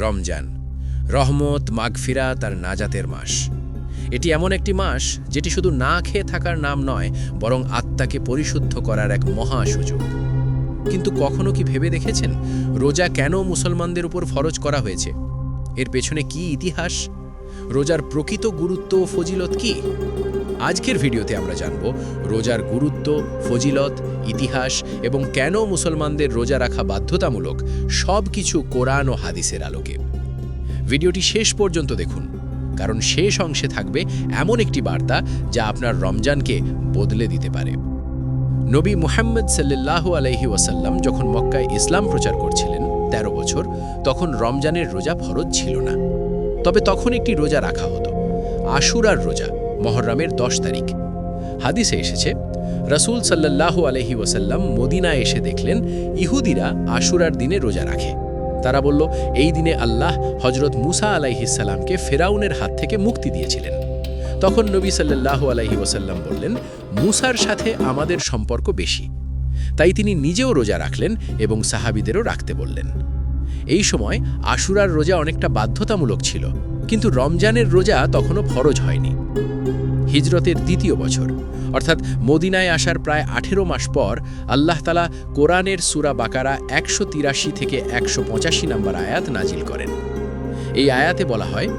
রমজান, রহমত, মাগফিরাত আর নাজাতের মাস। এটি এমন একটি মাস যেটি শুধু না খেয়ে থাকার নাম নয়, বরং আত্মাকে পরিশুদ্ধ করার এক মহা সুযোগ। কিন্তু কখনো কি ভেবে দেখেছেন রোজা কেন মুসলমানদের উপর ফরজ করা হয়েছে? এর পেছনে কি ইতিহাস? রোজার প্রকৃত গুরুত্ব ও ফজিলত কি? আজকের ভিডিওতে আমরা জানব রোজার গুরুত্ব, ফজিলত, ইতিহাস এবং কেন মুসলমানদের রোজা রাখা বাধ্যতামূলক, সব কিছু কোরআন ও হাদিসের আলোকে। ভিডিওটি শেষ পর্যন্ত দেখুন, কারণ শেষ অংশে থাকবে এমন একটি বার্তা যা আপনার রমজানকে বদলে দিতে পারে। নবী মুহাম্মদ সাল্লাল্লাহু আলাইহি ওয়াসাল্লাম যখন মক্কায় ইসলাম প্রচার করছিলেন ১৩ বছর, তখন রমজানের রোজা ফরজ ছিল না। তবে তখন একটি রোজা রাখা হতো, আশুরার রোজা, মুহররমের ১০ তারিখ। হাদিসে এসেছে, রাসূল সাল্লাল্লাহু আলাইহি ওয়াসাল্লাম মদিনায় এসে দেখলেন ইহুদিরা আশুরার দিনে রোজা রাখে। তারা বলল, এই দিনে আল্লাহ হযরত মুসা আলাইহিস সালামকে ফেরাউনের হাত থেকে মুক্তি দিয়েছিলেন। তখন নবী সাল্লাল্লাহু আলাইহি ওয়াসাল্লাম বললেন, মুসার সাথে আমাদের সম্পর্ক বেশি। তাই তিনি নিজেও রোজা রাখলেন এবং সাহাবীদেরও রাখতে বললেন। এই সময় আশুরার রোজা অনেকটা বাধ্যতামূলক ছিল, কিন্তু রমজানের রোজা তখনও ফরজ হয়নি। হিজরতের ২য় বছর, অর্থাৎ মদিনায় আসার প্রায় ১৮ মাস পর আল্লাহ তাআলা কোরআনের সূরা বাকারা ১৮৩ থেকে ১৮৫ নম্বর আয়াত নাজিল করেন। এই আয়াতে বলা হয়,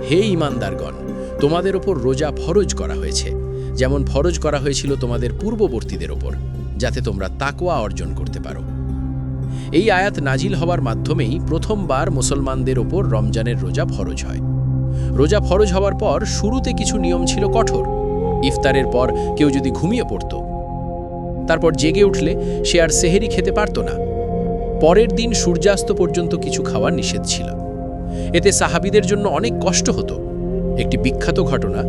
হে ঈমানদারগণ, তোমাদের ওপর রোজা ফরজ করা হয়েছে, যেমন ফরজ করা হয়েছিল তোমাদের পূর্ববর্তীদের ওপর, যাতে তোমরা তাকওয়া অর্জন করতে পারো। এই আয়াত নাজিল হওয়ার মাধ্যমেই প্রথমবার মুসলমানদের ওপর রমজানের রোজা ফরজ হয়। রোজা ফরজ হওয়ার পর শুরুতে কিছু নিয়ম ছিল কঠোর। ইফতারের পর কেউ যদি ঘুমিয়ে পড়ত, তারপর জেগে উঠলে সে আর সেহেরি খেতে পারত না। পরের দিন সূর্যাস্ত পর্যন্ত কিছু খাওয়া নিষেধ ছিল। এতে সাহাবীদের জন্য অনেক কষ্ট হতো। একটি বিখ্যাত ঘটনা,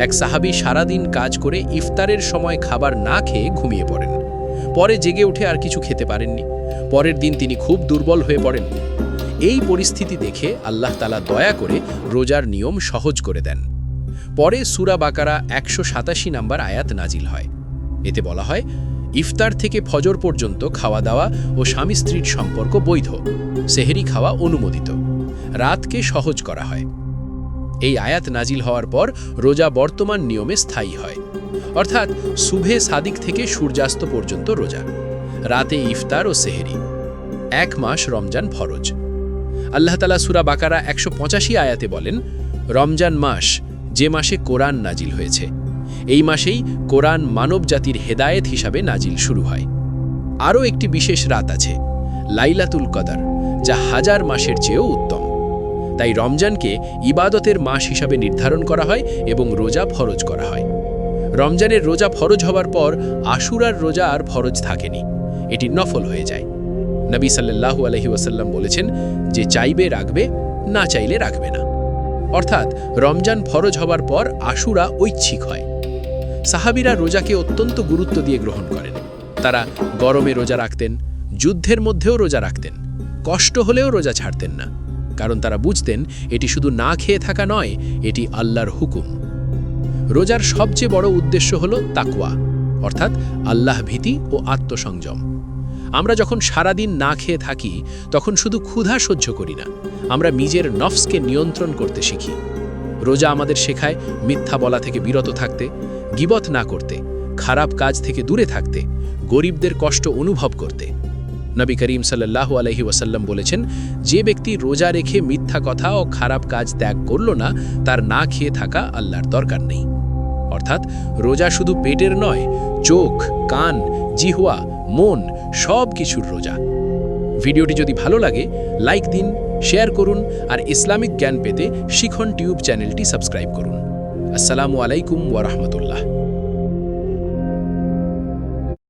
এক সাহাবী সারাদিন কাজ করে ইফতারের সময় খাবার না খেয়ে ঘুমিয়ে পড়েন। পরে জেগে উঠে আর কিছু খেতে পারেননি। পরের দিন তিনি খুব দুর্বল হয়ে পড়েন। এই পরিস্থিতি দেখে আল্লাহ তাআলা দয়া করে রোজার নিয়ম সহজ করে দেন। পরে সূরা বাকারা ১৮৭ নম্বর আয়াত নাজিল হয়। এতে বলা হয়, ইফতার থেকে ফজর পর্যন্ত খাওয়া দাওয়া ও স্বামী স্ত্রীর সম্পর্ক বৈধ, সেহরি খাওয়া অনুমোদিত, রাতকে সহজ করা হয়। এই আয়াত নাজিল হওয়ার পর রোজা বর্তমান নিয়মে স্থায়ী হয়, অর্থাৎ সুবহে সাদিক থেকে সূর্যাস্ত পর্যন্ত রোজা, রাতে ইফতার ও সেহরি। ১ মাস রমজান ফরজ। আল্লাহ তাআলা সূরা বাকারা ১৮৫ আয়াতে বলেন, রমজান মাস, যে মাসে কোরআন নাজিল হয়েছে। এই মাসেই কোরআন মানব জাতির হেদায়েত হিসাবে নাজিল শুরু হয়। আরও একটি বিশেষ রাত আছে, লাইলাতুল কদর, যা হাজার মাসের চেয়েও উত্তম। তাই রমজানকে ইবাদতের মাস হিসাবে নির্ধারণ করা হয় এবং রোজা ফরজ করা হয়। রমজানের রোজা ফরজ হওয়ার পর আশুরার রোজা আর ফরজ থাকেনি, এটি নফল হয়ে যায়। নবী সাল্লাল্লাহু আলাইহি ওয়াসাল্লাম বলেছেন, যে চাইবে রাখবে, না চাইলে রাখবে না। অর্থাৎ রমজান ফরজ হওয়ার পর আশুরা ঐচ্ছিক হয়। সাহাবীরা রোজাকে অত্যন্ত গুরুত্ব দিয়ে গ্রহণ করেন। তারা গরমে রোজা রাখতেন, যুদ্ধের মধ্যেও রোজা রাখতেন, কষ্ট হলেও রোজা ছাড়তেন না, কারণ তারা বুঝতেন এটি শুধু না খেয়ে থাকা নয়, এটি আল্লাহর হুকুম। রোজার সবচেয়ে বড় উদ্দেশ্য হল তাকওয়া, অর্থাৎ আল্লাহ ভীতি ও আত্মসংযম। আমরা যখন সারাদিন না খেয়ে থাকি, তখন শুধু ক্ষুধা সহ্য করি না, আমরা নিজের নফসকে নিয়ন্ত্রণ করতে শিখি। রোজা আমাদের শেখায় মিথ্যা বলা থেকে বিরত থাকতে, গীবত না করতে, খারাপ কাজ থেকে দূরে থাকতে, গরিবদের কষ্ট অনুভব করতে। নবী করিম সাল্লাল্লাহু আলাইহি ওয়াসাল্লাম বলেছেন, যে ব্যক্তি রোজা রেখে মিথ্যা কথা ও খারাপ কাজ ত্যাগ করল না, তার না খেয়ে থাকা আল্লাহর দরকার নেই। অর্থাৎ রোজা শুধু পেটের নয়, চোখ, কান, জিহ্বা, মন, সব কিছুর রোজা। ভিডিওটি যদি ভালো লাগে, লাইক দিন, শেয়ার করুন, আর ইসলামিক জ্ঞান পেতে শিখন টিউব চ্যানেলটি সাবস্ক্রাইব করুন। আসসালামু আলাইকুম ওয়া রাহমাতুল্লাহ।